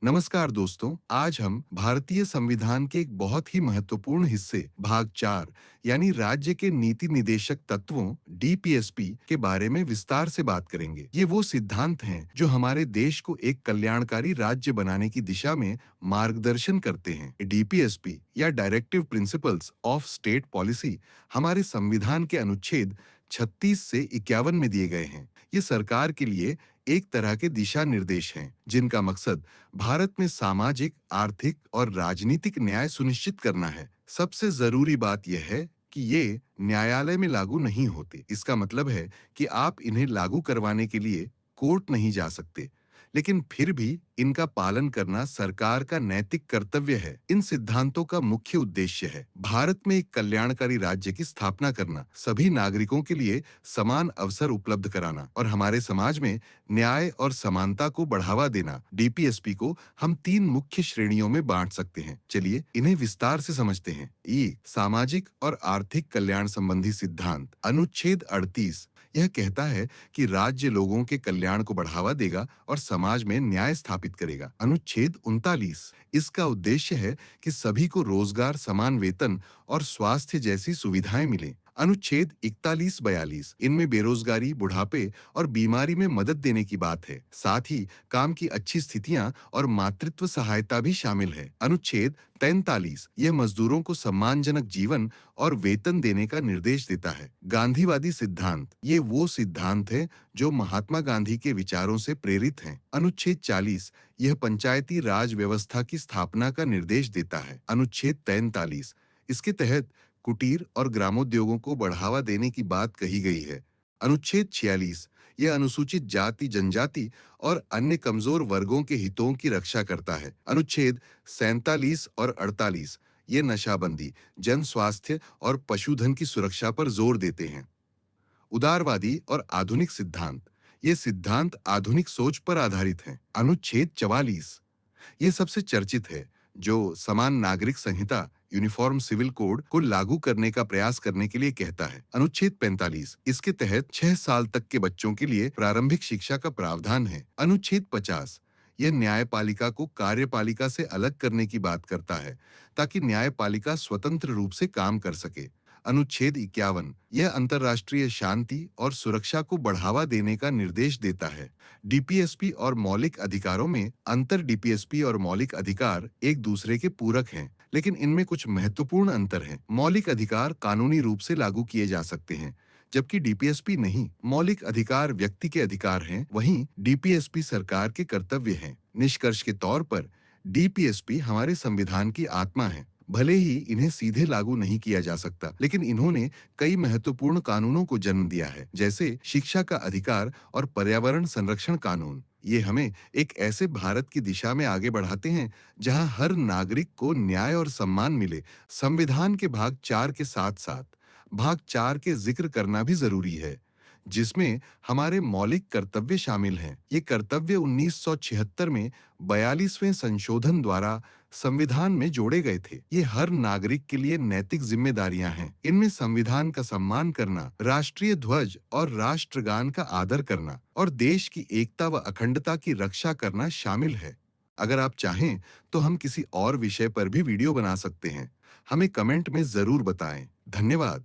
नमस्कार दोस्तों, आज हम भारतीय संविधान के एक बहुत ही महत्वपूर्ण हिस्से भाग 4 यानी राज्य के नीति निदेशक तत्वों डीपीएसपी के बारे में विस्तार से बात करेंगे। ये वो सिद्धांत हैं जो हमारे देश को एक कल्याणकारी राज्य बनाने की दिशा में मार्गदर्शन करते हैं। डीपीएसपी या directive principles of state policy हमारे संविधान के अनुच्छेद 36 से 51 में दिए गए हैं। ये सरकार के लिए एक तरह के दिशा निर्देश हैं, जिनका मकसद भारत में सामाजिक, आर्थिक और राजनीतिक न्याय सुनिश्चित करना है। सबसे जरूरी बात यह है कि ये न्यायालय में लागू नहीं होते। इसका मतलब है कि आप इन्हें लागू करवाने के लिए कोर्ट नहीं जा सकते, लेकिन फिर भी इनका पालन करना सरकार का नैतिक कर्तव्य है। इन सिद्धांतों का मुख्य उद्देश्य है भारत में एक कल्याणकारी राज्य की स्थापना करना, सभी नागरिकों के लिए समान अवसर उपलब्ध कराना और हमारे समाज में न्याय और समानता को बढ़ावा देना। डीपीएसपी को हम 3 मुख्य श्रेणियों में बांट सकते हैं। चलिए इन्हें विस्तार से समझते हैं। सामाजिक और आर्थिक कल्याण संबंधी सिद्धांत। अनुच्छेद 38 यह कहता है कि राज्य लोगों के कल्याण को बढ़ावा देगा और समाज में न्याय स्थापित करेगा। अनुच्छेद 39 इसका उद्देश्य है कि सभी को रोजगार, समान वेतन और स्वास्थ्य जैसी सुविधाएं मिलें। अनुच्छेद 41-42 इनमें बेरोजगारी, बुढ़ापे और बीमारी में मदद देने की बात है। साथ ही काम की अच्छी स्थितियां और मातृत्व सहायता भी शामिल है। अनुच्छेद 43 यह मजदूरों को सम्मानजनक जीवन और वेतन देने का निर्देश देता है। गांधीवादी सिद्धांत। ये वो सिद्धांत है जो महात्मा गांधी के विचारों से प्रेरित हैं। अनुच्छेद 40 यह पंचायती राज व्यवस्था की स्थापना का निर्देश देता है। अनुच्छेद 43 इसके तहत कुटीर और ग्रामोद्योगों को बढ़ावा देने की बात कही गई है। अनुच्छेद 46 यह अनुसूचित जाति, जनजाति और अन्य कमजोर वर्गों के हितों की रक्षा करता है। अनुच्छेद 47 और 48 ये नशाबंदी, जन स्वास्थ्य और पशुधन की सुरक्षा पर जोर देते हैं। उदारवादी और आधुनिक सिद्धांत। ये सिद्धांत आधुनिक सोच पर आधारित हैं। अनुच्छेद 44 ये सबसे चर्चित है, जो समान नागरिक संहिता यूनिफॉर्म सिविल कोड को लागू करने का प्रयास करने के लिए कहता है। अनुच्छेद 45 इसके तहत 6 साल तक के बच्चों के लिए प्रारंभिक शिक्षा का प्रावधान है। अनुच्छेद 50 यह न्यायपालिका को कार्यपालिका से अलग करने की बात करता है, ताकि न्यायपालिका स्वतंत्र रूप से काम कर सके। अनुच्छेद 51 यह अंतर्राष्ट्रीय शांति और सुरक्षा को बढ़ावा देने का निर्देश देता है। डीपीएसपी और मौलिक अधिकारों में अंतर। डीपीएसपी और मौलिक अधिकार एक दूसरे के पूरक हैं, लेकिन इनमें कुछ महत्वपूर्ण अंतर हैं। मौलिक अधिकार कानूनी रूप से लागू किए जा सकते हैं, जबकि डीपीएसपी नहीं। मौलिक अधिकार व्यक्ति के अधिकार हैं, वहीं डीपीएसपी सरकार के कर्तव्य हैं। निष्कर्ष के तौर पर डीपीएसपी हमारे संविधान की आत्मा है। भले ही इन्हें सीधे लागू नहीं किया जा सकता, लेकिन इन्होंने कई महत्वपूर्ण कानूनों को जन्म दिया है, जैसे शिक्षा का अधिकार और पर्यावरण संरक्षण कानून। ये हमें एक ऐसे भारत की दिशा में आगे बढ़ाते हैं जहां हर नागरिक को न्याय और सम्मान मिले। संविधान के भाग 4 के साथ-साथ भाग 4 के जिक्र करना भी जरूरी है, जिसमें हमारे मौलिक कर्तव्य शामिल हैं। ये कर्तव्य 1976 में 42वें संशोधन द्वारा संविधान में जोड़े गए थे। ये हर नागरिक के लिए नैतिक जिम्मेदारियां हैं। इनमें संविधान का सम्मान करना, राष्ट्रीय ध्वज और राष्ट्रगान का आदर करना और देश की एकता व अखंडता की रक्षा करना शामिल है। अगर आप चाहें तो हम किसी और विषय पर भी वीडियो बना सकते हैं। हमें कमेंट में जरूर बताएं। धन्यवाद।